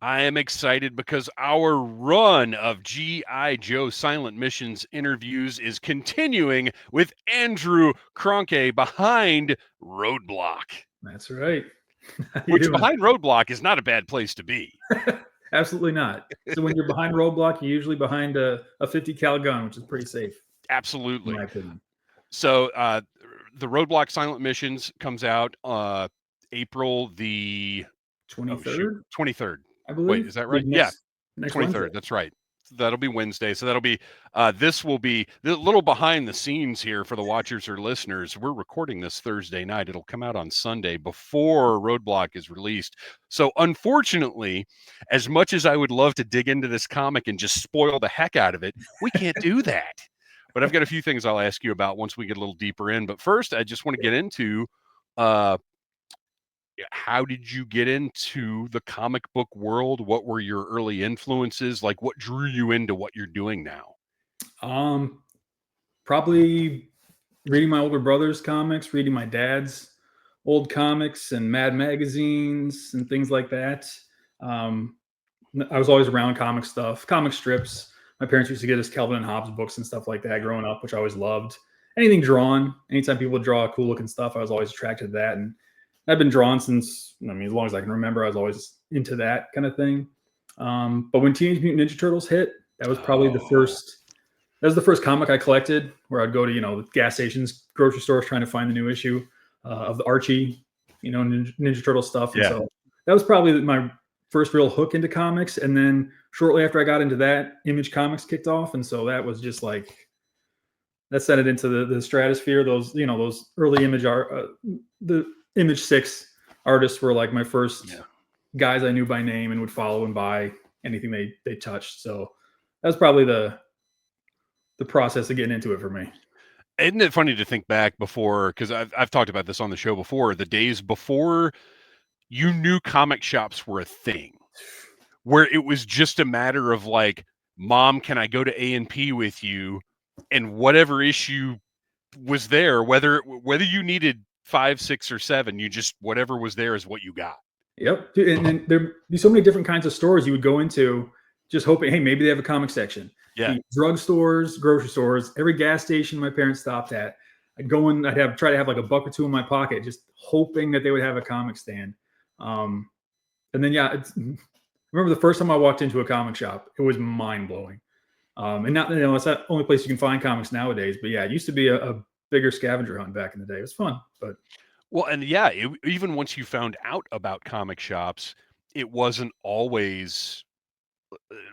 I am excited because our run of G.I. Joe Silent Missions interviews is continuing with Andrew Krahnke behind Roadblock. That's right. How you Which doing? behind Roadblock is not a bad place to be. Absolutely not. So when you're behind Roadblock, you're usually behind a 50 cal gun, which is pretty safe, in Absolutely. my opinion. So the Roadblock Silent Missions comes out April the 23rd, 23rd. I Wait, believe. is that right? Yeah, Next Wednesday. 23rd. That's right. That'll be Wednesday. So that'll be this will be the little behind the scenes here for the watchers or listeners. We're recording this Thursday night. It'll come out on Sunday before Roadblock is released. So unfortunately, as much as I would love to dig into this comic and just spoil the heck out of it, we can't do that. But I've got a few things I'll ask you about once we get a little deeper in. But first, I just want to get into how did you get into the comic book world? What were your early influences? Like, what drew you into what you're doing now? Probably reading my older brother's comics, reading my dad's old comics and Mad magazines and things like that. I was always around comic stuff, comic strips. My parents used to get us Calvin and Hobbes books and stuff like that growing up, which I always loved. Anything drawn, anytime people would draw cool looking stuff, I was always attracted to that. And I've been drawn since, as long as I can remember, I was always into that kind of thing. But when Teenage Mutant Ninja Turtles hit, that was probably the first. That was the first comic I collected, where I'd go to gas stations, grocery stores, trying to find the new issue of the Archie, Ninja Turtle stuff. And so that was probably my first real hook into comics. And then shortly after I got into that, Image Comics kicked off, and so that was just like that sent it into the stratosphere. Those early Image art, the Image 6 artists were like my first guys I knew by name and would follow and buy anything they touched. So that was probably the process of getting into it for me. Isn't it funny to think back before, because I've talked about this on the show before, the days before you knew comic shops were a thing, where it was just a matter of like, Mom, can I go to A&P with you? And whatever issue was there, whether you needed 5, 6, or 7, you just, whatever was there is what you got. Yep. And there'd be so many different kinds of stores you would go into just hoping, hey, maybe they have a comic section. Yeah. Drugstores, grocery stores, every gas station my parents stopped at. I'd go in, try to have like a buck or two in my pocket, just hoping that they would have a comic stand. And then, I remember the first time I walked into a comic shop, it was mind blowing. And not, it's not the only place you can find comics nowadays, but yeah, it used to be a bigger scavenger hunt back in the day. It was fun, but. Well, and even once you found out about comic shops, it wasn't always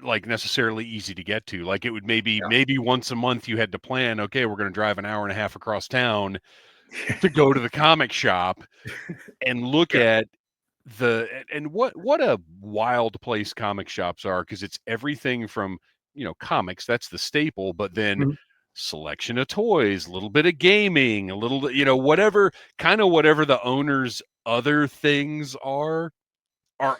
like necessarily easy to get to. Like, it would maybe once a month you had to plan, okay, we're going to drive an hour and a half across town to go to the comic shop and look at what a wild place comic shops are, because it's everything from, comics, that's the staple, but then selection of toys, a little bit of gaming, a little, whatever the owner's other things are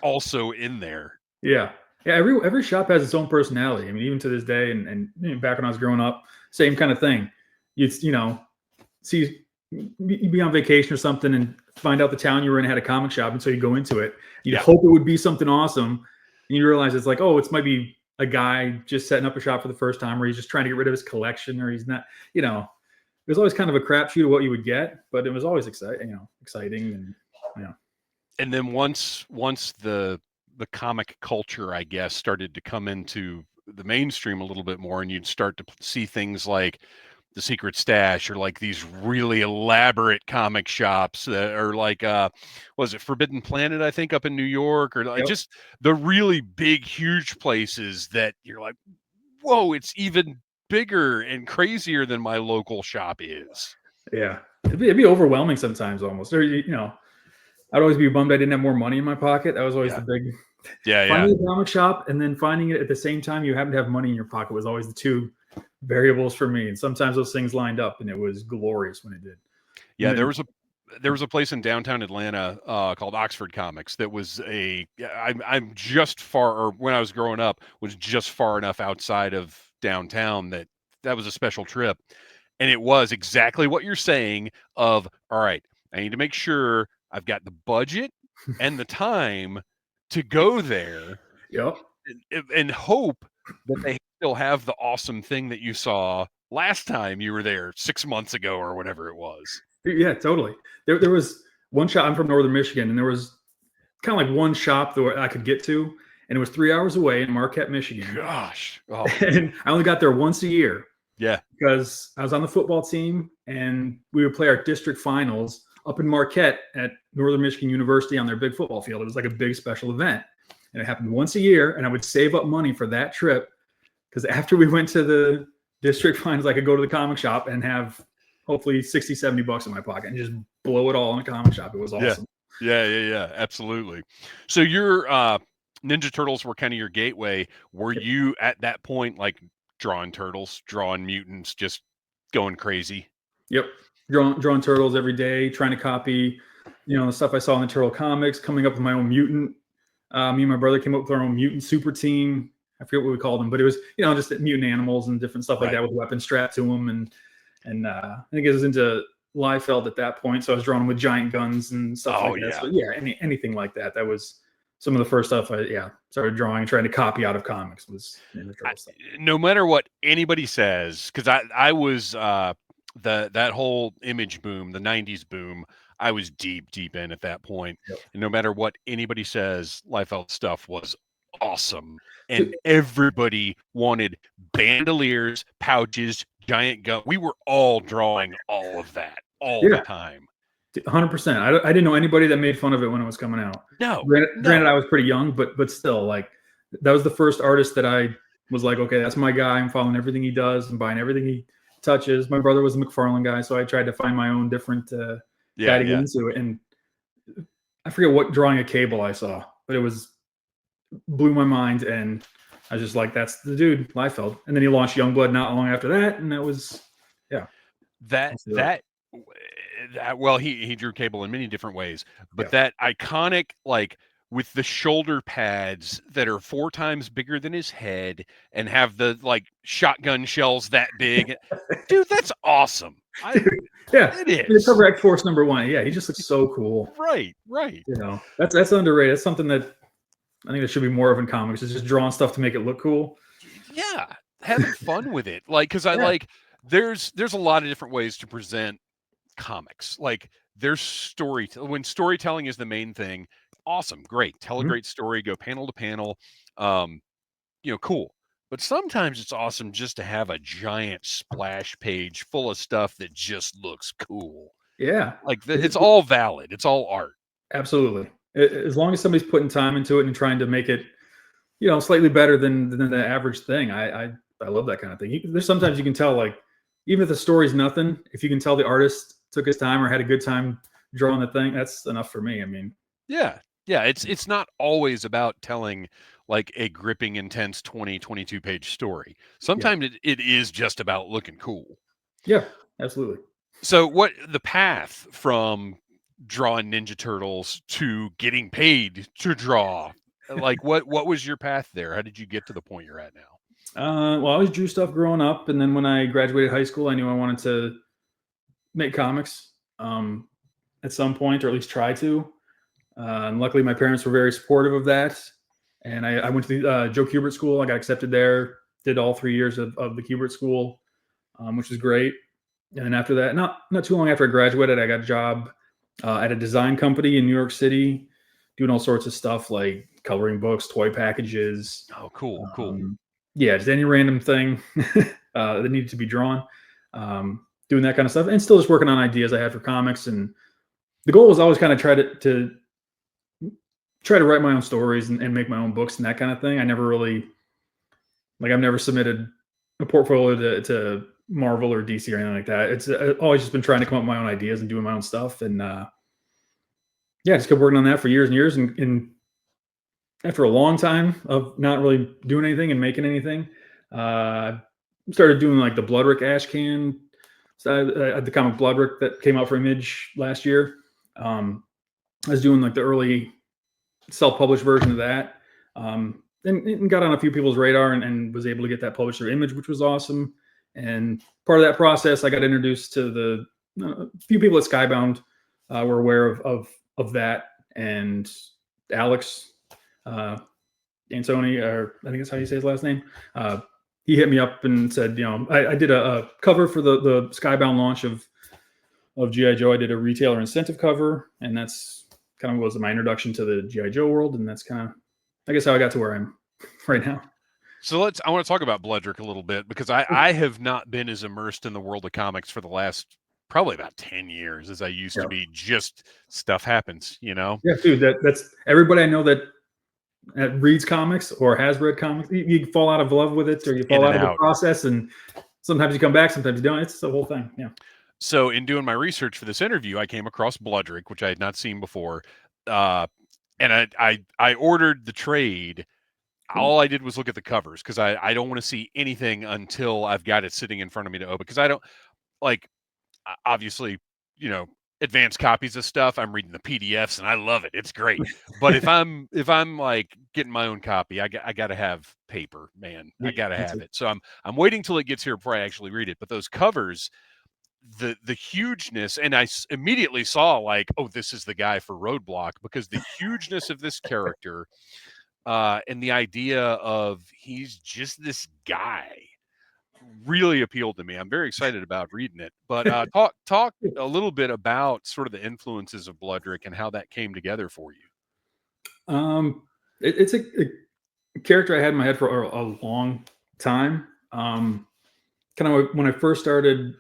also in there. Yeah. Every shop has its own personality. I mean, even to this day, and back when I was growing up, same kind of thing. You'd see you'd be on vacation or something and find out the town you were in had a comic shop, and so you go into it. You'd hope it would be something awesome, and you realize it's like, oh, it might be a guy just setting up a shop for the first time, or he's just trying to get rid of his collection, or he's not. There's always kind of a crapshoot of what you would get, but it was always exciting, and And then once the comic culture, I guess, started to come into the mainstream a little bit more, and you'd start to see things like the Secret Stash, or like these really elaborate comic shops that are like, was it Forbidden Planet, I think, up in New York, or like just the really big, huge places that you're like, whoa, it's even bigger and crazier than my local shop is. Yeah, it'd be overwhelming sometimes, almost. Or I'd always be bummed I didn't have more money in my pocket. That was always the big finding a comic shop and then finding it at the same time you happen to have money in your pocket was always the two variables for me. And sometimes those things lined up, and it was glorious when it did. Yeah, there was a place in downtown Atlanta called Oxford Comics that was I'm just far, or when I was growing up, was just far enough outside of downtown that was a special trip. And it was exactly what you're saying of, all right, I need to make sure I've got the budget and the time to go there. Yep. and hope that they still have the awesome thing that you saw last time you were there 6 months ago or whatever it was. Yeah, totally. There was one shop. I'm from Northern Michigan, and there was kind of like one shop that I could get to, and it was 3 hours away in Marquette, Michigan. Gosh. Oh. And I only got there once a year. Yeah. Because I was on the football team, and we would play our district finals up in Marquette at Northern Michigan University on their big football field. It was like a big special event, and it happened once a year. And I would save up money for that trip because after we went to the district finals, I could go to the comic shop and have hopefully 60, 70 bucks in my pocket and just blow it all in a comic shop. It was awesome. Yeah. Absolutely. So your Ninja Turtles were kind of your gateway. Were you at that point like drawing turtles, drawing mutants, just going crazy? Yep. Drawing turtles every day, trying to copy, the stuff I saw in the turtle comics, coming up with my own mutant. Me and my brother came up with our own mutant super team. I forget what we called them, but it was, just mutant animals and different stuff like that with weapons strapped to them. And I think it was into Liefeld at that point. So I was drawing them with giant guns and stuff like that. So yeah, anything like that. That was some of the first stuff I started drawing and trying to copy out of comics was Ninja Turtle stuff. No matter what anybody says, because I was that whole image boom, the 90s boom, I was deep in at that point. Yep. And no matter what anybody says, Liefeld stuff was awesome. And everybody wanted bandoliers, pouches, giant gun. We were all drawing all of that all the time. 100%. I didn't know anybody that made fun of it when it was coming out. No. Granted, I was pretty young, but still, like, that was the first artist that I was like, okay, that's my guy. I'm following everything he does and buying everything he touches. My brother was a McFarlane guy, so I tried to find my own different guy to get into it. And I forget what drawing a cable I saw, but it blew my mind, and I was just like, that's the dude, Liefeld. And then he launched Youngblood not long after that, and that was well, he drew cable in many different ways, but that iconic, like, with the shoulder pads that are 4 times bigger than his head and have the like shotgun shells that big, dude, that's awesome. It is. Cover X Force #1. Yeah, he just looks so cool. Right. That's underrated. That's something that I think there should be more of in comics. Is just drawing stuff to make it look cool. Yeah, having fun with it, like, because I like there's a lot of different ways to present comics. Like, there's when storytelling is the main thing. Awesome, great, tell a great story, go panel to panel, cool. But sometimes it's awesome just to have a giant splash page full of stuff that just looks cool. Yeah, like it's all valid. It's all art. Absolutely. As long as somebody's putting time into it and trying to make it, slightly better than the average thing. I love that kind of thing. There's sometimes you can tell, like, even if the story's nothing, if you can tell the artist took his time or had a good time drawing the thing, that's enough for me. I mean, yeah, it's not always about telling like a gripping, intense 22 page story. Sometimes it is just about looking cool. Yeah, absolutely. So what the path from drawing Ninja Turtles to getting paid to draw, like what was your path there? How did you get to the point you're at now? Well, I always drew stuff growing up, and then when I graduated high school, I knew I wanted to make comics at some point, or at least try to. And luckily, my parents were very supportive of that. And I went to the Joe Kubert School. I got accepted there. Did all 3 years of the Kubert School, which was great. And then after that, not too long after I graduated, I got a job at a design company in New York City, doing all sorts of stuff like coloring books, toy packages. Oh, cool. Yeah, just any random thing that needed to be drawn. Doing that kind of stuff, and still just working on ideas I had for comics. And the goal was always kind of try to write my own stories and make my own books and that kind of thing. I never really, I've never submitted a portfolio to Marvel or DC or anything like that. It's always just been trying to come up with my own ideas and doing my own stuff. And just kept working on that for years and years. And after a long time of not really doing anything and making anything, started doing like the BLOODRIK ash can. So I had the comic BLOODRIK that came out for Image last year. I was doing like the early self-published version of that, and got on a few people's radar and was able to get that published through Image, which was awesome. And part of that process, I got introduced to a few people at Skybound were aware of that, and Alex Antoni, or I think that's how you say his last name. He hit me up and said, I did a cover for the Skybound launch of G.I. Joe. I did a retailer incentive cover, and that's kind of was my introduction to the G.I. Joe world, and that's kind of, I guess, how I got to where I am right now. So I want to talk about BLOODRIK a little bit, because I have not been as immersed in the world of comics for the last probably about 10 years as I used to be. Just stuff happens, Yeah, dude, that's everybody I know that reads comics or has read comics. You fall out of love with it, or you fall out of the process, and sometimes you come back, sometimes you don't. It's the whole thing. Yeah. So in doing my research for this interview, I came across BLOODRIK, which I had not seen before. And I ordered the trade. Cool. All I did was look at the covers, because I don't want to see anything until I've got it sitting in front of me to open, because I don't like, obviously, advanced copies of stuff. I'm reading the PDFs and I love it. It's great. But if I'm like getting my own copy, I got to have paper, man. I got to have it. So I'm waiting till it gets here before I actually read it. But those covers, the hugeness, and I immediately saw, like, oh, this is the guy for Roadblock, because the hugeness of this character, and the idea of he's just this guy, really appealed to me. I'm very excited about reading it. But talk a little bit about sort of the influences of BLOODRIK and how that came together for you. It's a character I had in my head for a long time. Kind of when I first started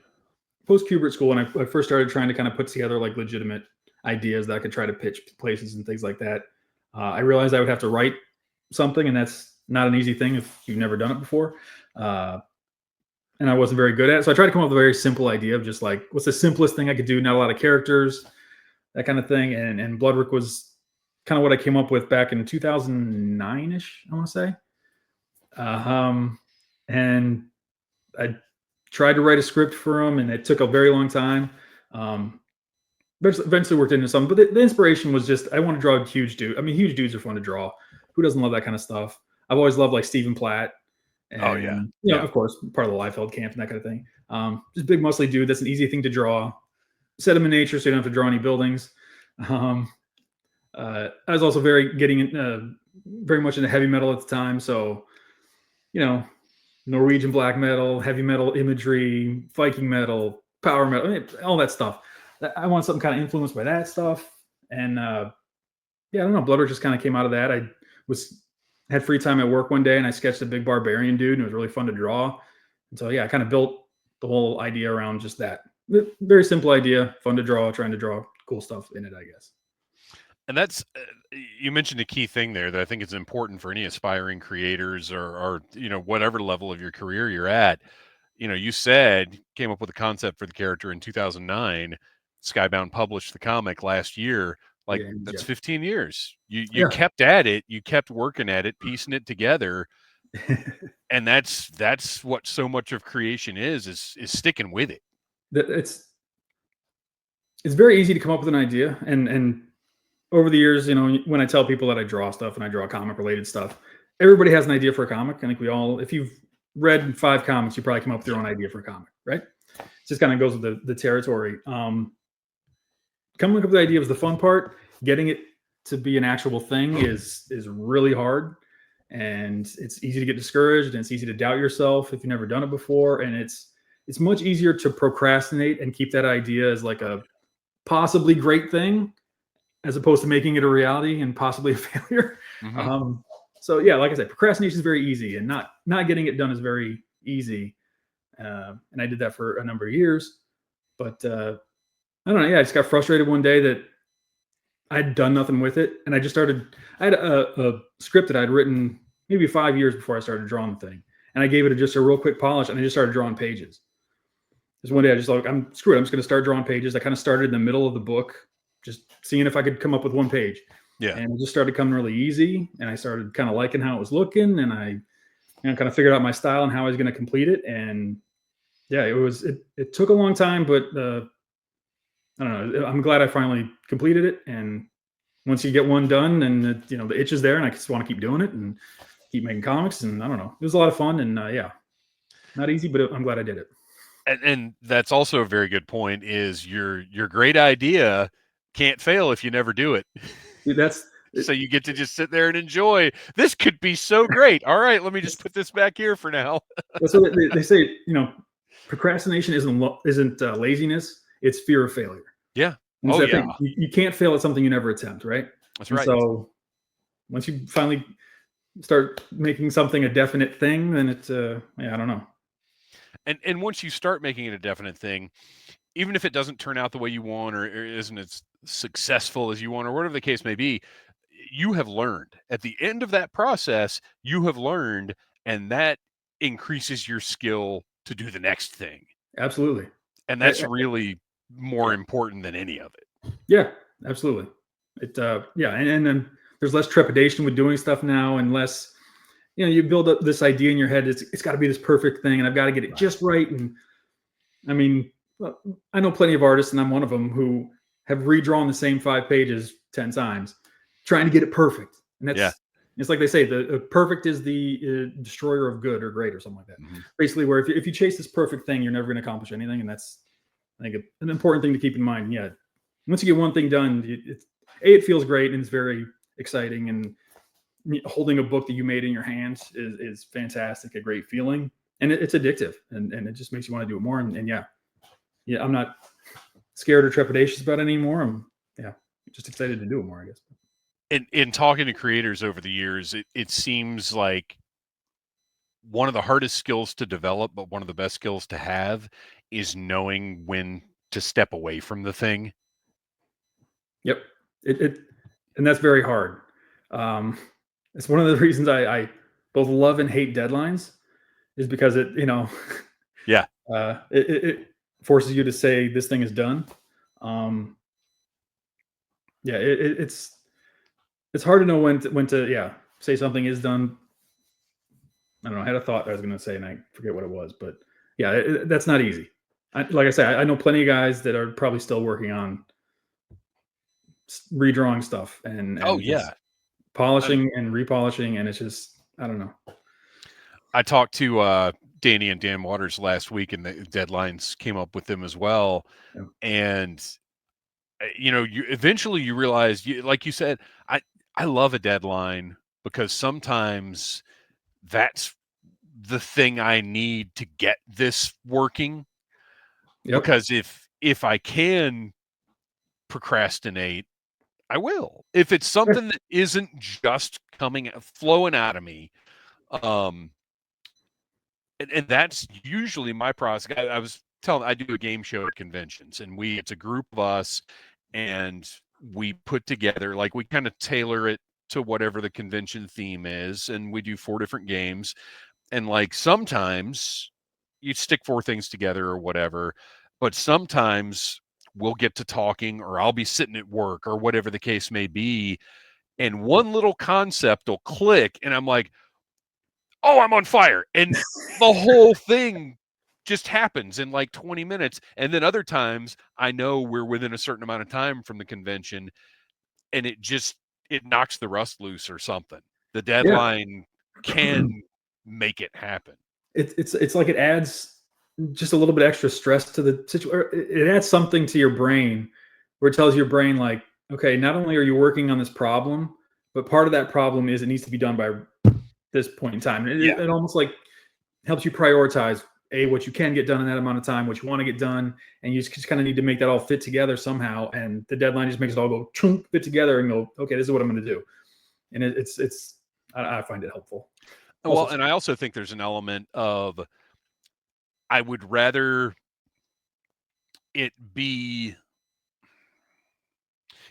post Kubert school, and I first started trying to kind of put together like legitimate ideas that I could try to pitch places and things like that. I realized I would have to write something, and that's not an easy thing if you've never done it before. And I wasn't very good at it. So I tried to come up with a very simple idea of just like, what's the simplest thing I could do? Not a lot of characters, that kind of thing. And BLOODRIK was kind of what I came up with back in 2009-ish, I want to say. And I tried to write a script for him, and it took a very long time. Eventually worked into something, but the inspiration was just, I want to draw a huge dude. I mean, huge dudes are fun to draw. Who doesn't love that kind of stuff? I've always loved like Stephen Platt. And, of course, part of the Liefeld camp and that kind of thing. Just big muscly dude. That's an easy thing to draw. Set him in nature so you don't have to draw any buildings. I was also very much into heavy metal at the time. So, Norwegian black metal, heavy metal imagery, Viking metal, power metal, I mean, all that stuff. I want something kind of influenced by that stuff. And I don't know. BLOODRIK just kind of came out of that. I had free time at work one day, and I sketched a big barbarian dude, and it was really fun to draw. And so, I kind of built the whole idea around just that. Very simple idea, fun to draw, trying to draw cool stuff in it, I guess. And that's, you mentioned a key thing there that I think is important for any aspiring creators or whatever level of your career you're at. You came up with a concept for the character in 2009. Skybound published the comic last year. Like, that's 15 years. You kept at it. You kept working at it, piecing it together. And that's what so much of creation is sticking with it. It's very easy to come up with an idea. And over the years, when I tell people that I draw stuff and I draw comic related stuff, everybody has an idea for a comic. I think if you've read 5 comics, you probably come up with your own idea for a comic, right? It just kind of goes with the territory. Coming up with the idea was the fun part. Getting it to be an actual thing is really hard, and it's easy to get discouraged, and it's easy to doubt yourself if you've never done it before. And it's much easier to procrastinate and keep that idea as like a possibly great thing, as opposed to making it a reality and possibly a failure. Mm-hmm. So like I said, procrastination is very easy, and not getting it done is very easy. And I did that for a number of years, but I don't know. I just got frustrated one day that I'd done nothing with it. And I had a script that I'd written maybe 5 years before I started drawing the thing. And I gave it just a real quick polish, and I just started drawing pages. Just one day I just like, I'm screwed. I'm just going to start drawing pages. I kind of started in the middle of the book, just seeing if I could come up with one page. Yeah. And it just started coming really easy. And I started kind of liking how it was looking. And I kind of figured out my style and how I was going to complete it. And it took a long time, but I don't know. I'm glad I finally completed it. And once you get one done, and the itch is there, and I just want to keep doing it and keep making comics. And I don't know, it was a lot of fun, and not easy, but I'm glad I did it. And that's also a very good point. Is your great idea can't fail if you never do it. Dude, that's So you get to just sit there and enjoy. This could be so great. All right, let me just put this back here for now. So they say, procrastination isn't laziness; it's fear of failure. Yeah. And it's Oh that yeah. thing. You can't fail at something you never attempt, right? That's And right. so once you finally start making something a definite thing, then it's I don't know. And once you start making it a definite thing, even if it doesn't turn out the way you want or isn't as successful as you want or whatever the case may be, you have learned. At the end of that process, you have learned, and that increases your skill to do the next thing. Absolutely. And that's really more important than any of it. Yeah, absolutely. And then there's less trepidation with doing stuff now, and less, you build up this idea in your head. It's got to be this perfect thing, and I've got to get it just right. And I mean, I know plenty of artists, and I'm one of them, who have redrawn the same 5 pages 10 times, trying to get it perfect. And it's like they say, the perfect is the destroyer of good or great or something like that. Mm-hmm. Basically, where if you chase this perfect thing, you're never going to accomplish anything. And that's, I think, an important thing to keep in mind. Yeah. Once you get one thing done, it feels great and it's very exciting. And holding a book that you made in your hands is fantastic, a great feeling. And it's addictive, and it just makes you want to do it more. And yeah, I'm not scared or trepidatious about it anymore. I'm just excited to do it more, I guess. In talking to creators over the years, it seems like one of the hardest skills to develop, but one of the best skills to have, is knowing when to step away from the thing. Yep. And that's very hard. It's one of the reasons I both love and hate deadlines, is because Yeah. It forces you to say this thing is done. It's hard to know when to say something is done. I don't know. I had a thought I was going to say, and I forget what it was, but yeah, that's not easy. Like I say, I know plenty of guys that are probably still working on redrawing stuff and just polishing and repolishing, and it's just, I don't know. I talked to Danny and Dan Waters last week, and the deadlines came up with them as well. Yeah. And you eventually you realize, like you said, I love a deadline because sometimes that's the thing I need to get this working. Yep. Because if I can procrastinate, I will. If it's something that isn't just flowing out of me, and that's usually my process. I was telling, I do a game show at conventions, and it's a group of us, and we put together, like, we kind of tailor it to whatever the convention theme is, and we do 4 different games. And like, sometimes you stick 4 things together or whatever, but sometimes we'll get to talking, or I'll be sitting at work or whatever the case may be, and one little concept will click, and I'm like, oh, I'm on fire. And the whole thing just happens in like 20 minutes. And then other times I know we're within a certain amount of time from the convention, and it knocks the rust loose or something. The deadline can make it happen. It's like it adds just a little bit extra stress to the situation. It adds something to your brain where it tells your brain, like, okay, not only are you working on this problem, but part of that problem is it needs to be done by this point in time. It almost like helps you prioritize what you can get done in that amount of time, what you want to get done, and you just kind of need to make that all fit together somehow. And the deadline just makes it all go chunk, fit together, and go, okay, this is what I'm going to do. And I find it helpful. Well, and I also think there's an element of, I would rather it be,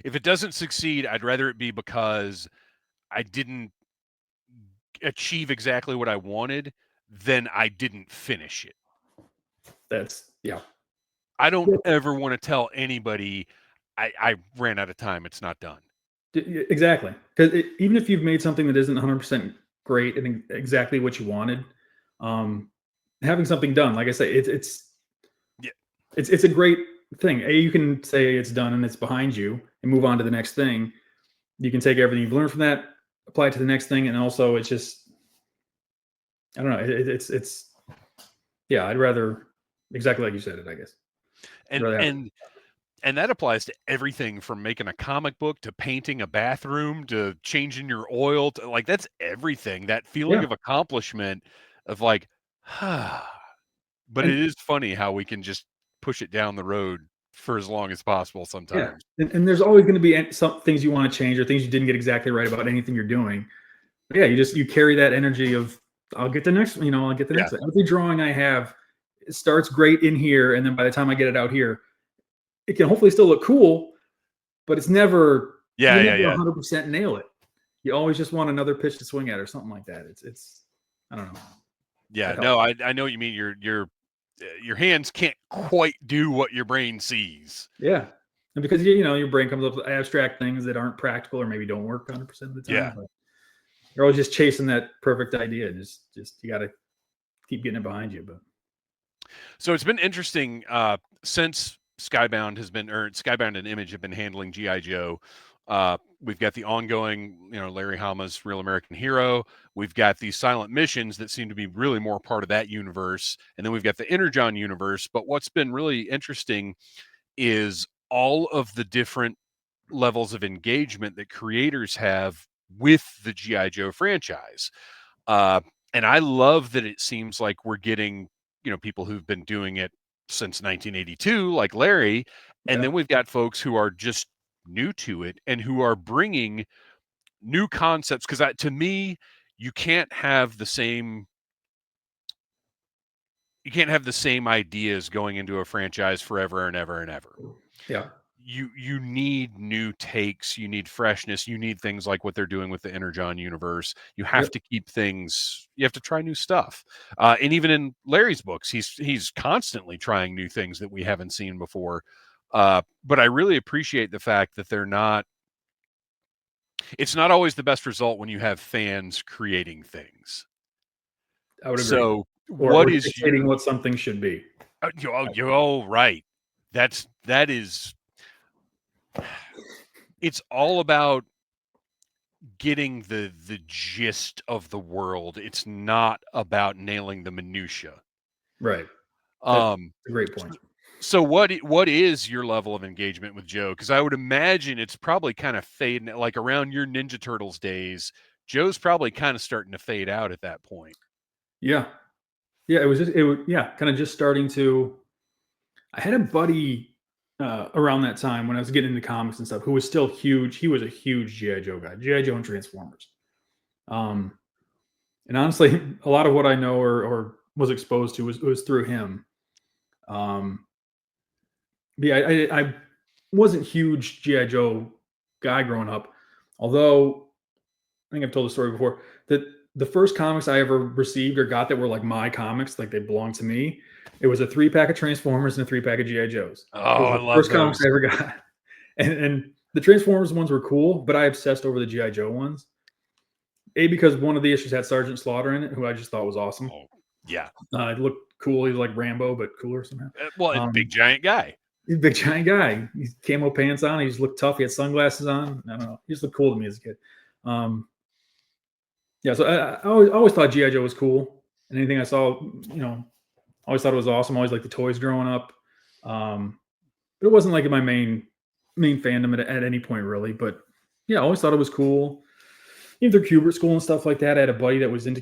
if it doesn't succeed, I'd rather it be because I didn't achieve exactly what I wanted than I didn't finish it. I don't ever want to tell anybody I ran out of time. It's not done. Exactly. Because even if you've made something that isn't 100% great and exactly what you wanted, having something done, like I say, it's a great thing. You can say it's done and it's behind you and move on to the next thing. You can take everything you've learned from that, apply it to the next thing, and also it's just, I don't know. I'd rather, exactly like you said it, I guess. And And that applies to everything from making a comic book to painting a bathroom to changing your oil to like that's everything. That feeling Yeah. of accomplishment of like, but it And is funny how we can just push it down the road for as long as possible yeah. sometimes. And there's always going to be some things you want to change or things you didn't get exactly right about anything you're doing. But yeah, you carry that energy of I'll get the next, I'll get the Yeah. next one. Every drawing I have, it starts great in here, and then by the time I get it out here, it can hopefully still look cool, but it's never Yeah, you yeah, never yeah. 100% nail it. You always just want another pitch to swing at or something like that. It's I don't know. Yeah, It no, helps. I know what you mean. Your hands can't quite do what your brain sees. Yeah. And because your brain comes up with abstract things that aren't practical or maybe don't work 100% of the Yeah. time, but you're always just chasing that perfect idea. Just you got to keep getting it behind you. But So it's been interesting since Skybound and Image have been handling GI Joe. We've got the ongoing, Larry Hama's Real American Hero. We've got these silent missions that seem to be really more part of that universe, and then we've got the Energon universe. But what's been really interesting is all of the different levels of engagement that creators have with the GI Joe franchise. Uh, and I love that it seems like we're getting, people who've been doing it since 1982, like Larry. And yeah, then we've got folks who are just new to it and who are bringing new concepts. Because to me, you can't have the same. You can't have the same ideas going into a franchise forever and ever and ever. yeah, You need new takes, you need freshness, you need things like what they're doing with the Energon universe. You have yep. to keep things, you have to try new stuff. And even in Larry's books, he's constantly trying new things that we haven't seen before. But I really appreciate the fact that it's not always the best result when you have fans creating things. I would agree. So Or what is dictating your what something should be. you're right. That is it's all about getting the gist of the world. It's not about nailing the minutia. Right. That's Um, a great point. so what is your level of engagement with Joe? Because I would imagine it's probably kind of fading. Like around your Ninja Turtles days, Joe's probably kind of starting to fade out at that point. Yeah. Yeah. It was kind of just starting to. I had a buddy around that time when I was getting into comics and stuff who was still huge. He was a huge GI Joe guy, GI Joe and Transformers. Um, and honestly, a lot of what I know or was exposed to was through him. Um, but yeah, I wasn't huge GI Joe guy growing up, although I think I've told the story before that the first comics I ever received or got that were like my comics, like they belonged to me. It was a 3-pack of Transformers and a 3-pack of GI Joes. Oh, Those I were the love first comics those. I ever got, and the Transformers ones were cool, but I obsessed over the GI Joe ones. A because one of the issues had Sergeant Slaughter in it, who I just thought was awesome. Oh, yeah. It looked cool. He was like Rambo, but cooler somehow. Well, and big Um, giant guy. he's a big giant guy. He's camo pants on. He just looked tough. He had sunglasses on. I don't know. He just looked cool to me as a kid. Um, yeah, so I always thought GI Joe was cool, and anything I saw, always thought it was awesome. Always liked the toys growing up, but it wasn't like my main fandom at any point really. But yeah, I always thought it was cool. Even through Kubert school and stuff like that, I had a buddy that was into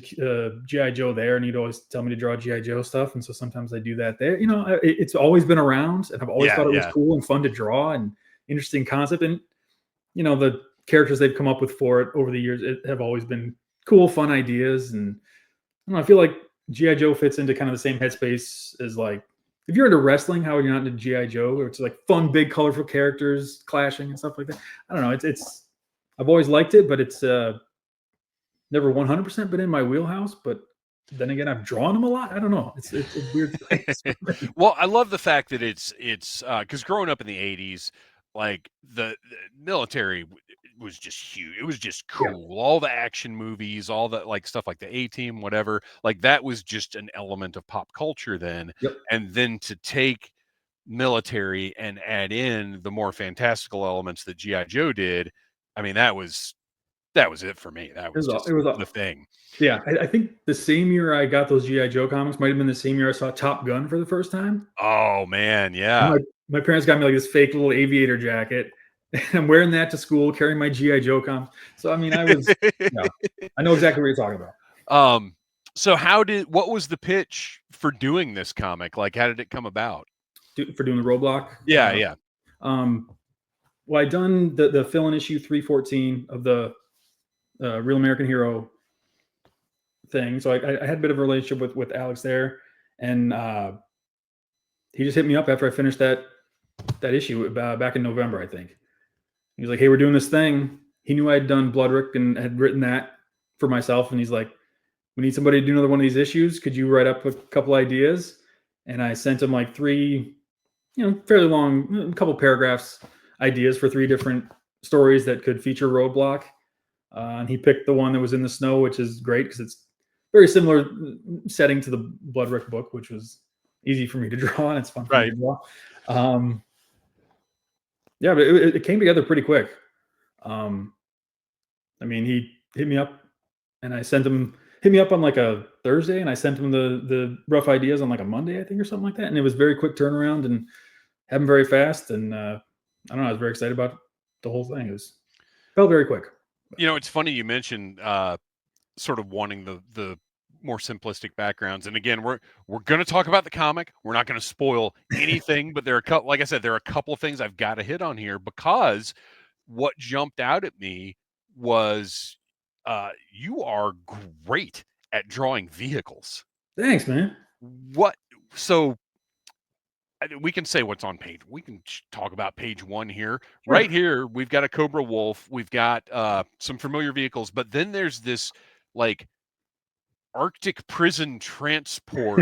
GI Joe there, and he'd always tell me to draw GI Joe stuff, and so sometimes I do that there. It's always been around, and I've always Yeah, thought it was yeah. cool and fun to draw and interesting concept. And the characters they've come up with for it over the years have always been cool, fun ideas. And I don't know, I feel like GI Joe fits into kind of the same headspace as like if you're into wrestling, how are you not into GI Joe, where it's like fun, big, colorful characters clashing and stuff like that. I don't know. It's I've always liked it, but it's never 100% been in my wheelhouse. But then again, I've drawn them a lot. I don't know. It's a weird place. Well, I love the fact that it's because growing up in the 80s, like the military was just huge. It was just Yeah. cool. All the action movies, all the like stuff like the A-Team, whatever, like that was just an element of pop culture then. Yep. And then to take military and add in the more fantastical elements that GI Joe did, I mean, that was that was it for me. That was just the thing. Yeah, I think the same year I got those G.I. Joe comics might have been the same year I saw Top Gun for the first time. Oh man, And yeah. my parents got me like this fake little aviator jacket. And I'm wearing that to school, carrying my G.I. Joe comics. So I mean, I know exactly what you're talking about. So what was the pitch for doing this comic? Like, how did it come about? For doing the Roadblock? Yeah, yeah. Well, I done the fill-in issue 314 of the Real American Hero thing. So I had a bit of a relationship with Alex there, and he just hit me up after I finished that issue back in November, I think. He was like, "Hey, we're doing this thing." He knew I had done BLOODRIK and had written that for myself, and he's like, "We need somebody to do another one of these issues. Could you write up a couple ideas?" And I sent him like 3, fairly long, couple paragraphs, ideas for 3 different stories that could feature Roadblock. And he picked the one that was in the snow, which is great because it's very similar setting to the BLOODRIK book, which was easy for me to draw, and it's fun for me to draw. Yeah, but it came together pretty quick. I mean, he hit me up, and I sent him hit me up on like a Thursday, and I sent him the rough ideas on like a Monday, I think, or something like that. And it was very quick turnaround and happened very fast. And I don't know, I was very excited about the whole thing. It felt very quick. It's funny you mentioned sort of wanting the more simplistic backgrounds. And again, we're going to talk about the comic. We're not going to spoil anything, but there are like I said, there are a couple of things I've got to hit on here, because what jumped out at me was you are great at drawing vehicles. Thanks, man. So we can say what's on page. We can talk about page 1 here. Sure. Right here, we've got a Cobra Wolf. We've got some familiar vehicles, but then there's this like Arctic prison transport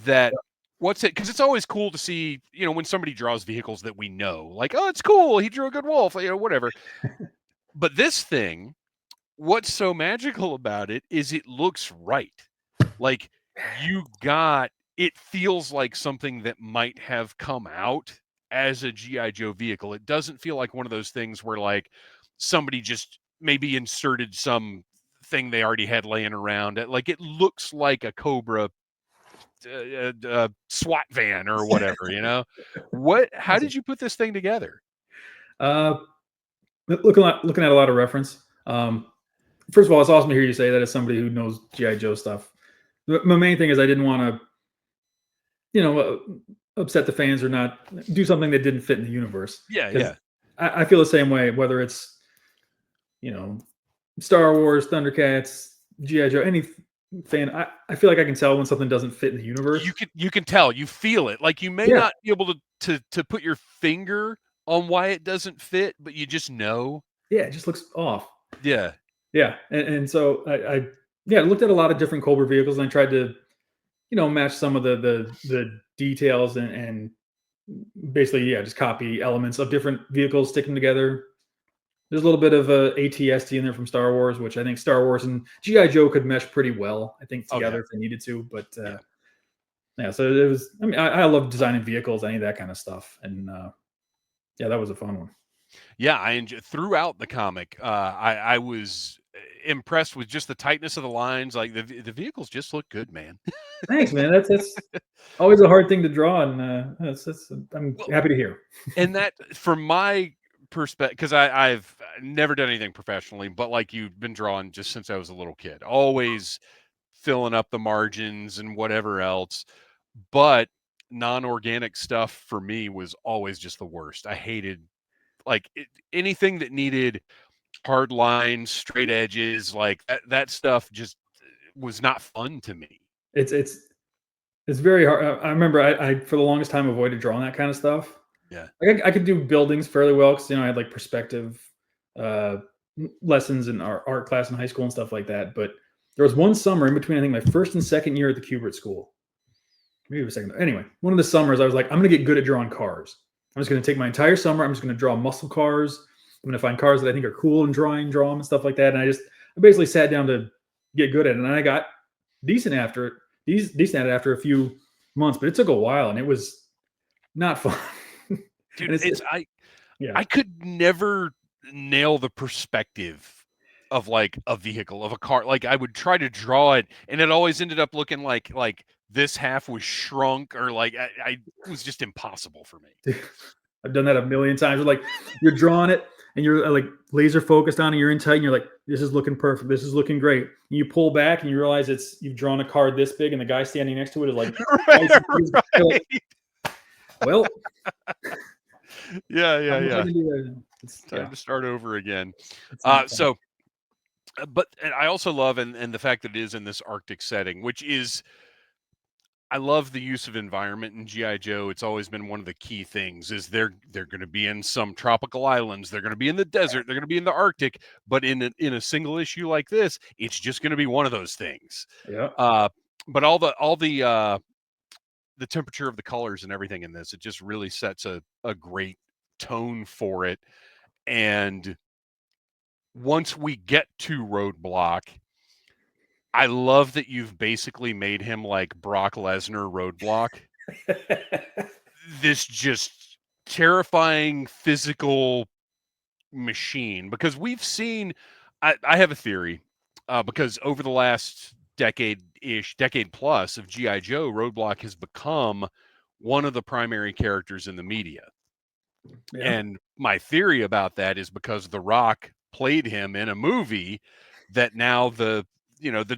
that what's it? Because it's always cool to see, when somebody draws vehicles that we know, like, oh, it's cool. He drew a good wolf, whatever. But this thing, what's so magical about it is it looks right. Like it feels like something that might have come out as a G.I. Joe vehicle. It doesn't feel like one of those things where like somebody just maybe inserted some thing they already had laying around. Like it looks like a Cobra SWAT van or whatever, how did you put this thing together? Looking at a lot of reference. First of all, it's awesome to hear you say that as somebody who knows G.I. Joe stuff. My main thing is I didn't want to, upset the fans or not do something that didn't fit in the universe. Yeah. I feel the same way, whether it's, Star Wars, Thundercats, G.I. Joe, any fan. I feel like I can tell when something doesn't fit in the universe. You can tell, you feel it. Like you may not be able to put your finger on why it doesn't fit, but you just know. Yeah, it just looks off. Yeah. And so I looked at a lot of different Cobra vehicles, and I tried to, match some of the details and basically, just copy elements of different vehicles, stick them together. There's a little bit of ATST in there from Star Wars, which I think Star Wars and G.I. Joe could mesh pretty well, I think, together if they needed to. But so it was, I mean, I love designing vehicles, any of that kind of stuff. And that was a fun one. Yeah, I enjoyed throughout the comic. I was impressed with just the tightness of the lines. Like the vehicles just look good, man. Thanks, man. That's always a hard thing to draw, and I'm happy to hear. And that, from my perspective, because I've never done anything professionally, but like you've been drawing just since I was a little kid, always filling up the margins and whatever else. But non-organic stuff for me was always just the worst. I hated anything that needed hard lines, straight edges, like that stuff just was not fun to me. It's very hard. I remember I for the longest time avoided drawing that kind of stuff. Yeah, I could do buildings fairly well because I had like perspective lessons in our art class in high school and stuff like that. But there was one summer in between, I think, my first and second year at the Kubert school. Maybe a second. Anyway, one of the summers I was like, I'm going to get good at drawing cars. I'm just going to take my entire summer. I'm just going to draw muscle cars. I'm going to find cars that I think are cool and draw them and stuff like that. And I basically sat down to get good at it. And I got decent at it after a few months, but it took a while and it was not fun. Dude, I could never nail the perspective of like a vehicle, of a car. Like I would try to draw it, and it always ended up looking like this half was shrunk, or like I it was just impossible for me. I've done that a million times. Like you're drawing it and you're like laser focused on it, you're in tight, and you're like, this is looking perfect. This is looking great. And you pull back and you realize you've drawn a card this big, and the guy standing next to it is like, Right. like well, Yeah. It's Time to start over again. not fun. But and I also love and the fact that it is in this Arctic setting, which is I love the use of environment in GI Joe. It's always been one of the key things. Is they're going to be in some tropical islands, they're going to be in the desert, they're going to be in the Arctic, but in a single issue like this, it's just going to be one of those things. Yeah. But the temperature of the colors and everything in this, it just really sets a great tone for it. And once we get to Roadblock, I love that you've basically made him like Brock Lesnar Roadblock. This just terrifying physical machine, because we've seen, I have a theory, because over the last decade plus of GI Joe, Roadblock has become one of the primary characters in the media. Yeah. And my theory about that is because The Rock played him in a movie, that now the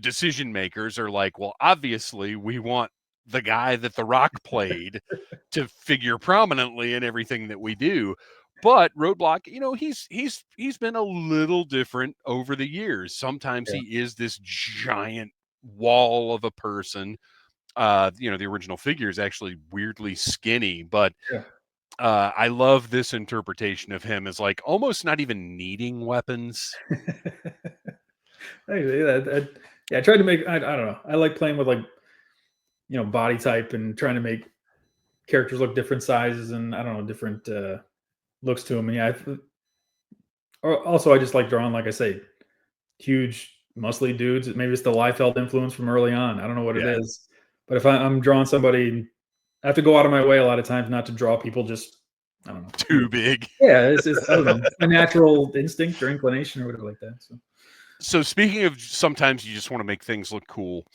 decision makers are like, well, obviously we want the guy that The Rock played to figure prominently in everything that we do. But Roadblock, he's been a little different over the years. Sometimes Yeah. he is this giant wall of a person. The original figure is actually weirdly skinny, but Yeah. I love this interpretation of him as like almost not even needing weapons. I tried to make, I don't know. I like playing with like, body type and trying to make characters look different sizes and I don't know, different looks to them. And yeah, also I just like drawing, like I say, huge muscly dudes. Maybe it's the Liefeld influence from early on. I don't know what it Yeah. is, but if I'm drawing somebody, I have to go out of my way a lot of times not to draw people just, I don't know, Too big. Yeah, it's I don't know, a natural instinct or inclination or whatever like that. So speaking of, sometimes you just want to make things look cool.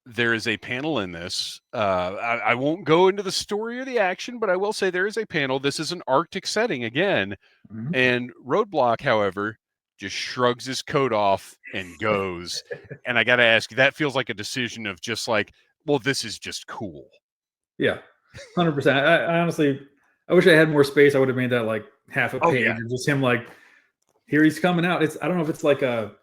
There is a panel in this. I won't go into the story or the action, but I will say there is a panel. This is an Arctic setting again, Mhm. and Roadblock, however, just shrugs his coat off and goes. And I got to ask, that feels like a decision of just like, well, this is just cool. Yeah, 100%. I honestly, I wish I had more space. I would have made that like half a Oh, page, yeah. or just him like, here he's coming out. I don't know if it's like I don't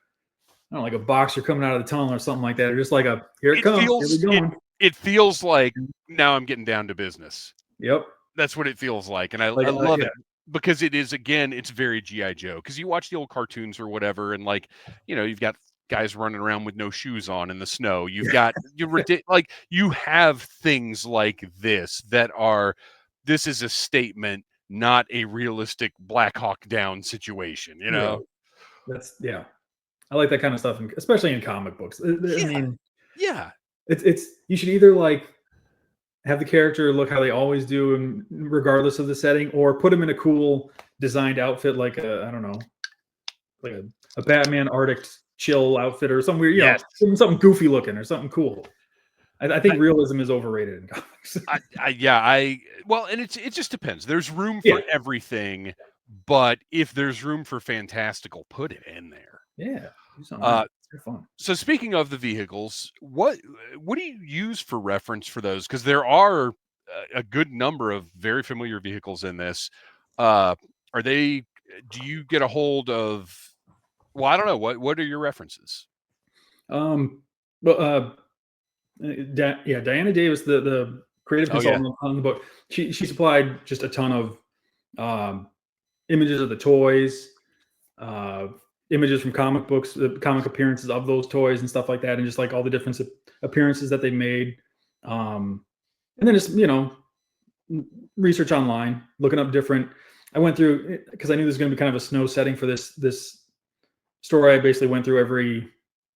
know, like a boxer coming out of the tunnel or something like that, or just like here it comes, here we going. It feels like now I'm getting down to business. Yep. That's what it feels like, and I Like, love yeah. it, because it is, again, it's very GI Joe. Because you watch the old cartoons or whatever, and like, you've got guys running around with no shoes on in the snow. You've got like you have things like this that are, this is a statement, not a realistic Black Hawk Down situation. Right. Yeah. I like that kind of stuff, especially in comic books. I Yeah, mean, yeah, it's you should either like have the character look how they always do, and regardless of the setting, or put them in a cool designed outfit, like I don't know, like a Batman Arctic chill outfit or something weird, yes. something goofy looking or something cool. I think realism is overrated in comics. Well, and it just depends. There's room for Yeah. everything, but if there's room for fantastical, put it in there. Yeah, do something else. They're fun. So speaking of the vehicles, what do you use for reference for those? Because there are a good number of very familiar vehicles in this. Are they? Do you get a hold of? Well, I don't know. What are your references? But Diana Davis, the creative Oh, yeah. consultant on the book, she supplied just a ton of images of the toys, images from comic books, the comic appearances of those toys and stuff like that, and just like all the different appearances that they made. And then just research online, looking up different. I went through, because I knew there's going to be kind of a snow setting for this story. I basically went through every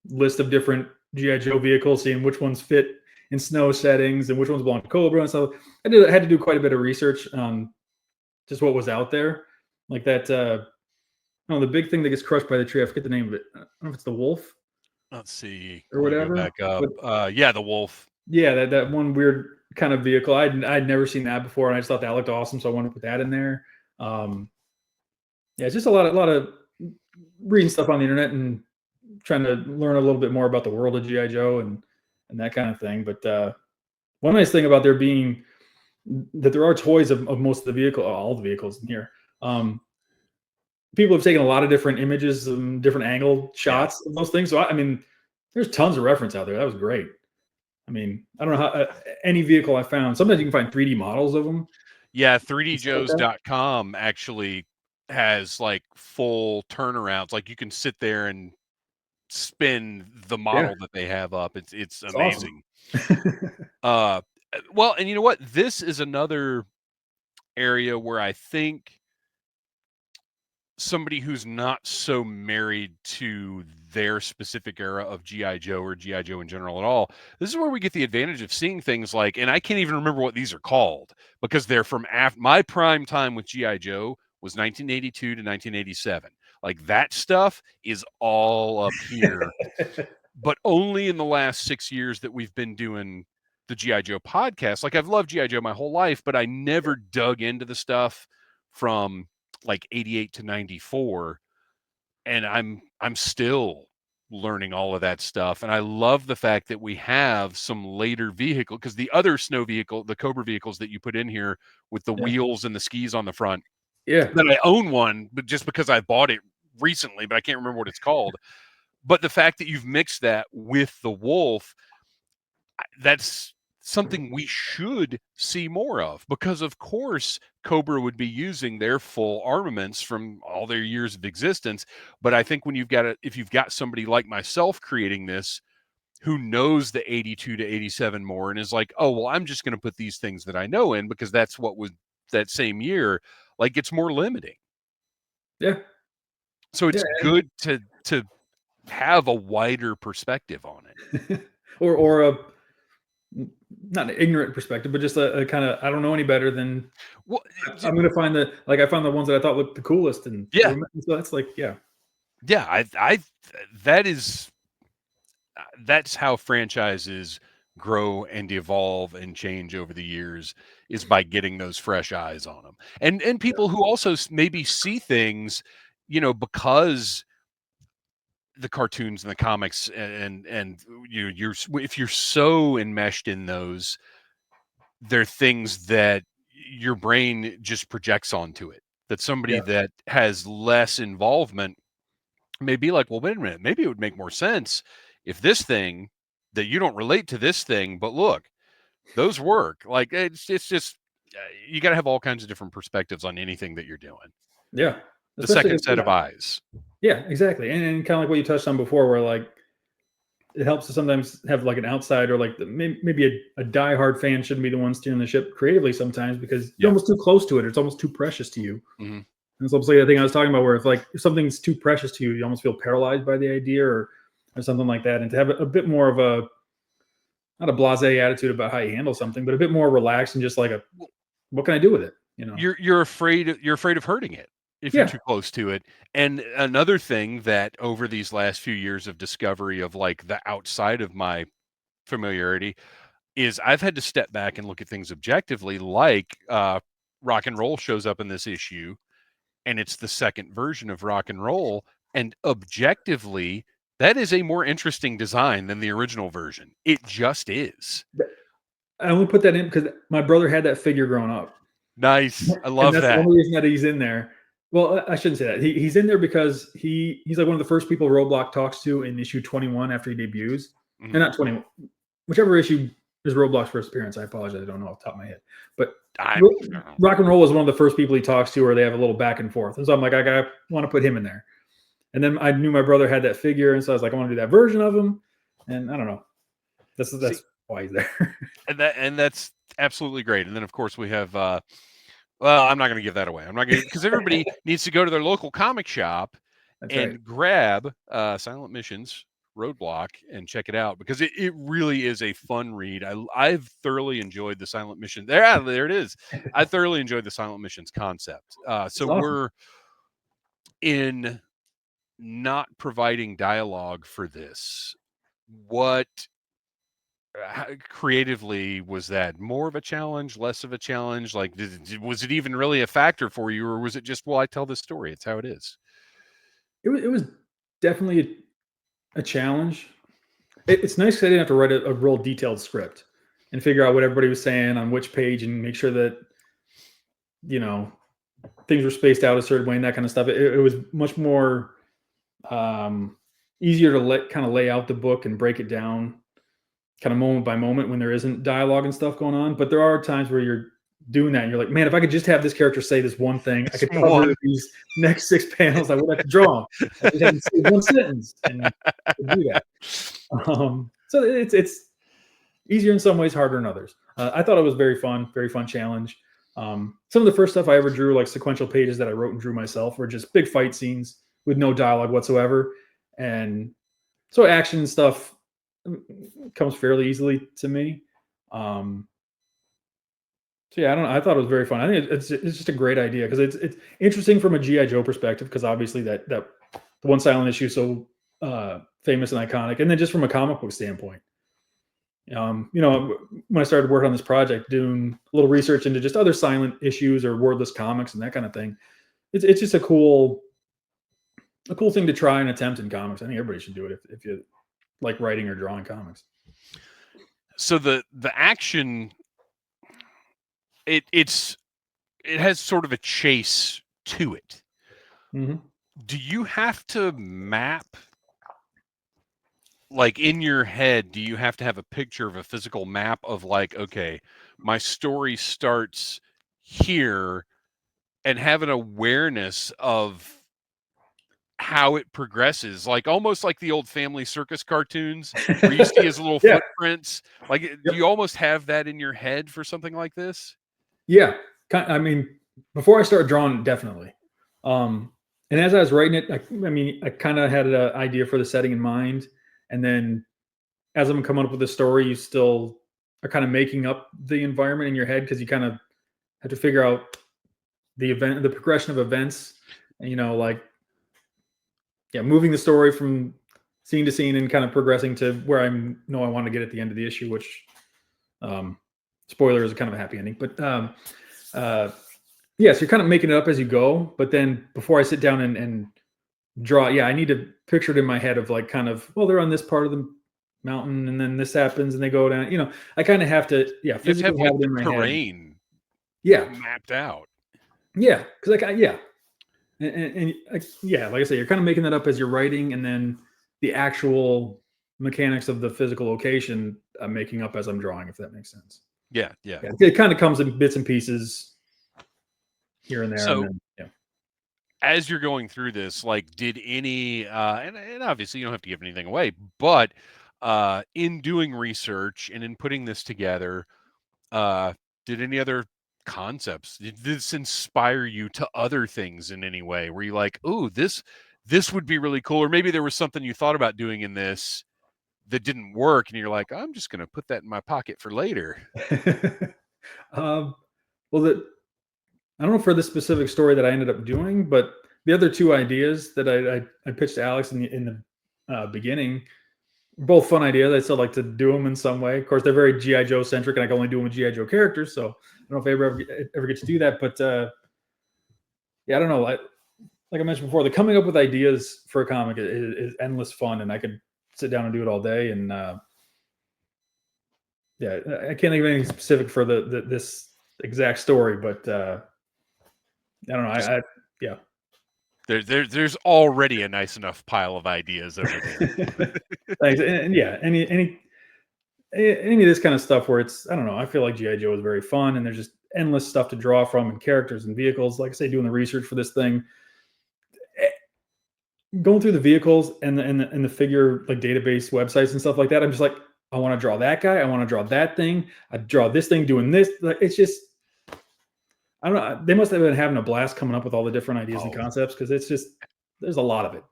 list of different GI Joe vehicles, seeing which ones fit in snow settings and which ones belong to Cobra and stuff. I had to do quite a bit of research on just what was out there, like that. No, the big thing that gets crushed by the tree. I forget the name of it. I don't know if it's the wolf Let's see. or Let me go whatever. back up. But Yeah, the wolf. yeah, that one weird kind of vehicle. I'd never seen that before, and I just thought that looked awesome, so I wanted to put that in there. Yeah, it's just a lot of reading stuff on the internet and trying to learn a little bit more about the world of GI Joe and that kind of thing. But one nice thing about there being that there are toys of most of the vehicle, all the vehicles in here. People have taken a lot of different images and different angle shots of those things. So I mean, there's tons of reference out there. That was great. I mean, I don't know how any vehicle I found. Sometimes you can find 3D models of them. Yeah, And stuff like that. 3djoes.com actually has like full turnarounds. Like you can sit there and spin the Yeah, model that they have up. It's it's awesome. amazing. Well, and you know what? This is another area where I think somebody who's not so married to their specific era of GI Joe or GI Joe in general at all, this is where we get the advantage of seeing things like, and I can't even remember what these are called because they're from my prime time with GI Joe was 1982 to 1987. Like that stuff is all up here, but only in the last 6 years that we've been doing the GI Joe podcast. Like I've loved GI Joe my whole life, but I never dug into the stuff from like 88 to 94, and I'm still learning all of that stuff. And I love the fact that we have some later vehicle, because the other snow vehicle, the Cobra vehicles that you put in here with the Yeah. wheels and the skis on the front, Yeah. that I own one, but just because I bought it recently, but I can't remember what it's called. But the fact that you've mixed that with the wolf, that's something we should see more of, because of course Cobra would be using their full armaments from all their years of existence. But I think when if you've got somebody like myself creating this who knows the 82 to 87 more and is like, oh well, I'm just going to put these things that I know in because that's what was that same year, like it's more limiting. Yeah. So it's Yeah. good to have a wider perspective on it. or a not an ignorant perspective, but just a kind of I don't know any better than Well, I'm going to find I found the ones that I thought looked the coolest, and yeah, so that's like yeah, I that is that's how franchises grow and evolve and change over the years, is by getting those fresh eyes on them, and people who also maybe see things, because the cartoons and the comics and you're if you're so enmeshed in those, they're things that your brain just projects onto it, that somebody yeah, that has less involvement may be like, well, wait a minute, maybe it would make more sense if this thing that you don't relate to this thing, but look, those work. Like it's just you got to have all kinds of different perspectives on anything that you're doing. yeah. The Especially second set of eyes. yeah, exactly, and kind of like what you touched on before, where like it helps to sometimes have like an outside or like maybe a diehard fan shouldn't be the one steering the ship creatively sometimes because you're Yeah. almost too close to it. It's almost too precious to you. Mm-hmm. And it's almost like the thing I was talking about, where if something's too precious to you, you almost feel paralyzed by the idea or something like that. And to have a bit more of a not a blasé attitude about how you handle something, but a bit more relaxed and just like what can I do with it? You're afraid of hurting it if you're Yeah, too close to it. And another thing that over these last few years of discovery of like the outside of my familiarity is I've had to step back and look at things objectively, like rock and roll shows up in this issue, and it's the second version of rock and roll. And objectively, that is a more interesting design than the original version. It just is. I only put that in because my brother had that figure growing up. Nice. I And love that's the that. only reason that he's in there. Well, I shouldn't say that. He's in there because he's like one of the first people Roadblock talks to in issue 21 after he debuts. Mhm. And not 21, whichever issue is Roadblock's first appearance. I apologize, I don't know off the top of my head. But rock and roll is one of the first people he talks to, where they have a little back and forth. And so I'm like, I want to put him in there. And then I knew my brother had that figure, and so I was like, I want to do that version of him. And I don't know. That's why he's there. And that's absolutely great. And then of course we have well, I'm not going to give that away. I'm not going to, because everybody needs to go to their local comic shop and right. grab Silent Missions Roadblock and check it out, because it really is a fun read. I've thoroughly enjoyed the Silent Mission. There it is. I thoroughly enjoyed the Silent Missions concept. So awesome. in not providing dialogue for this, what creatively was that more of a challenge, less of a challenge? Like, was it even really a factor for you, or was it just, well, I tell this story, it's how it is? It was definitely a challenge. It's nice because I didn't have to write a real detailed script and figure out what everybody was saying on which page and make sure that, you know, things were spaced out a certain way and that kind of stuff. It was much more easier to kind of lay out the book and break it down kind of moment by moment when there isn't dialogue and stuff going on. But there are times where you're doing that and you're like, man, if I could just have this character say this one thing, I could cover these next 6 panels. I would have to draw. I just have to say one sentence and do that. So it's easier in some ways, harder in others. I thought it was very fun challenge. Some of the first stuff I ever drew, like sequential pages that I wrote and drew myself, were just big fight scenes with no dialogue whatsoever. And so action stuff comes fairly easily to me. So yeah, I don't know. I thought it was very fun. I think it's just a great idea because it's interesting from a GI Joe perspective because obviously that the one silent issue is so famous and iconic, and then just from a comic book standpoint. You know, when I started working on this project, doing a little research into just other silent issues or wordless comics and that kind of thing, it's just a cool thing to try and attempt in comics. I think everybody should do it if you like writing or drawing comics. So the action, it has sort of a chase to it. Mm-hmm. Do you have to map, like in your head, do you have to have a picture of a physical map of like, okay, my story starts here, and have an awareness of how it progresses, like almost like the old Family Circus cartoons where you see his little Yeah. footprints? Like, do you almost have that in your head for something like this? Yeah. I mean, before I started drawing, definitely. And as I was writing it, I kind of had an idea for the setting in mind. And then as I'm coming up with the story, you still are kind of making up the environment in your head because you kind of have to figure out the progression of events, and, you know, like, yeah, moving the story from scene to scene and kind of progressing to where I want to get at the end of the issue, which, spoiler, is kind of a happy ending. But yeah, so you're kind of making it up as you go. But then before I sit down and draw, yeah, I need to picture it in my head of like kind of, well, they're on this part of the mountain and then this happens and they go down. You know, I kind of have to, yeah, physically have it in my terrain head. Yeah, mapped out. Yeah, because yeah. And yeah, like I say, you're kind of making that up as you're writing, and then the actual mechanics of the physical location I'm making up as I'm drawing, if that makes sense. Yeah. It kind of comes in bits and pieces here and there. So, and then, yeah. As you're going through this, like, did any, and obviously you don't have to give anything away, but in doing research and in putting this together, did any other concepts, did this inspire you to other things in any way? Were you like, "Ooh, this would be really cool," or maybe there was something you thought about doing in this that didn't work, and you're like, "I'm just gonna put that in my pocket for later." Well, I don't know for the specific story that I ended up doing, but the other two ideas that I pitched to Alex in the beginning, both fun ideas. I still like to do them in some way. Of course, they're very GI Joe centric, and I can only do them with GI Joe characters. So I don't know if I ever get to do that. But yeah, I don't know. Like I mentioned before, the coming up with ideas for a comic is endless fun, and I could sit down and do it all day. And yeah, I can't think of anything specific for this exact story, but I don't know. Yeah. There's already a nice enough pile of ideas over there. Thanks. And yeah, any of this kind of stuff where it's, I don't know, I feel like GI Joe is very fun, and there's just endless stuff to draw from, and characters and vehicles. Like I say, doing the research for this thing, going through the vehicles and the figure like database websites and stuff like that, I'm just like, I want to draw that guy. I want to draw that thing. I draw this thing doing this. Like, it's just, I don't know. They must have been having a blast coming up with all the different ideas and concepts, because it's just, there's a lot of it.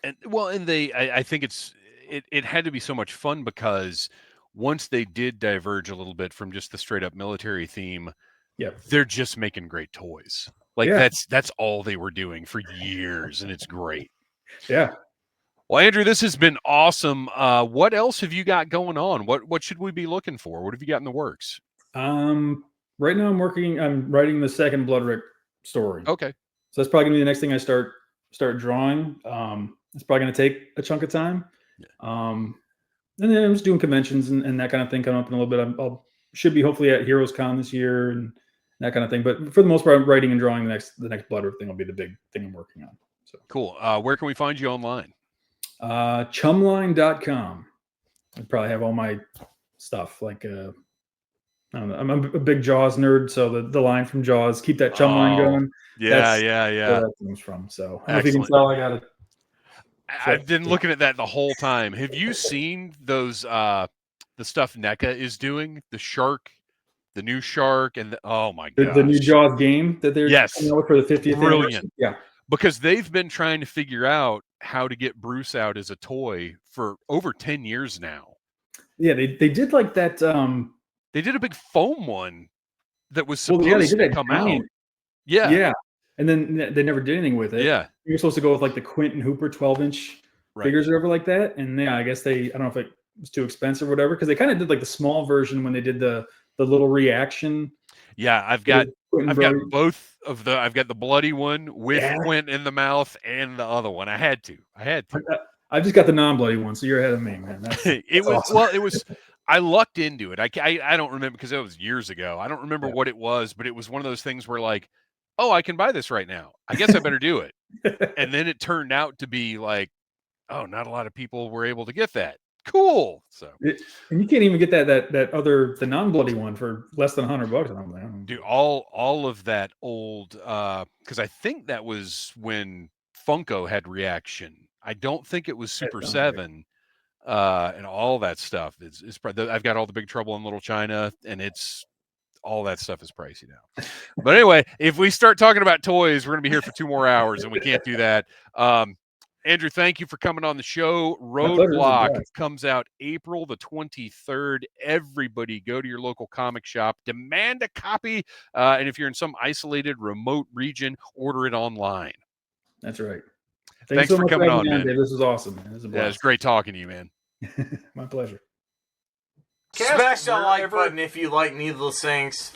And well, and I think it had to be so much fun, because once they did diverge a little bit from just the straight up military theme, Yeah, they're just making great toys. Like Yeah. that's all they were doing for years, and it's great. Yeah. Well, Andrew, this has been awesome. What else have you got going on? What should we be looking for? What have you got in the works? Right now I'm writing the second BLOODRIK story. Okay. So that's probably gonna be the next thing I start drawing. It's probably gonna take a chunk of time. And then I'm just doing conventions and that kind of thing coming up in a little bit. I'll should be hopefully at Heroes Con this year and that kind of thing. But for the most part, I'm writing and drawing the next BLOODRIK thing will be the big thing I'm working on. So cool. Where can we find you online? Chumline.com. I probably have all my stuff. Like I don't know. I'm a big Jaws nerd, so the line from Jaws, keep that chum line going. Yeah, That's yeah. where that comes from. So I don't know if you can Excellent. tell. I got it. I've been looking at that the whole time. Have you seen those the stuff NECA is doing? The shark, the new shark, and oh my god, The new Jaws game that they're coming out with for the 50th brilliant. anniversary. Yeah, because they've been trying to figure out how to get Bruce out as a toy for over 10 years now. Yeah, they did like that. They did a big foam one that was supposed to come out. Yeah, and then they never did anything with it. Yeah, you're supposed to go with like the Quentin Hooper 12-inch figures or whatever like that. And yeah, I guess I don't know if it was too expensive or whatever, because they kind of did like the small version when they did the little reaction. Yeah, I've got both of the. I've got the bloody one with Quint in the mouth and the other one. I had to. I just got the non-bloody one, so you're ahead of me, man. That's awesome. Well, it was. I lucked into it. I don't remember because it was years ago. I don't remember what it was, but it was one of those things where like, oh, I can buy this right now. I guess I better do it. And then it turned out to be like, oh, not a lot of people were able to get that. Cool. So and you can't even get the non-bloody one for less than $100. Dude, all of that old because I think that was when Funko had Reaction. I don't think it was Super 7 and all that stuff is I've got all the Big Trouble in Little China, and it's all that stuff is pricey now. But anyway, if we start talking about toys, we're gonna be here for 2 more hours, and we can't do that. Andrew, thank you for coming on the show. Roadblock comes out April the 23rd. Everybody go to your local comic shop, demand a copy, and if you're in some isolated remote region, order it online. That's right. Thanks so for coming on, man. Dave. This was awesome. Man. It was great talking to you, man. My pleasure. Smash that like button if you like Needless Things.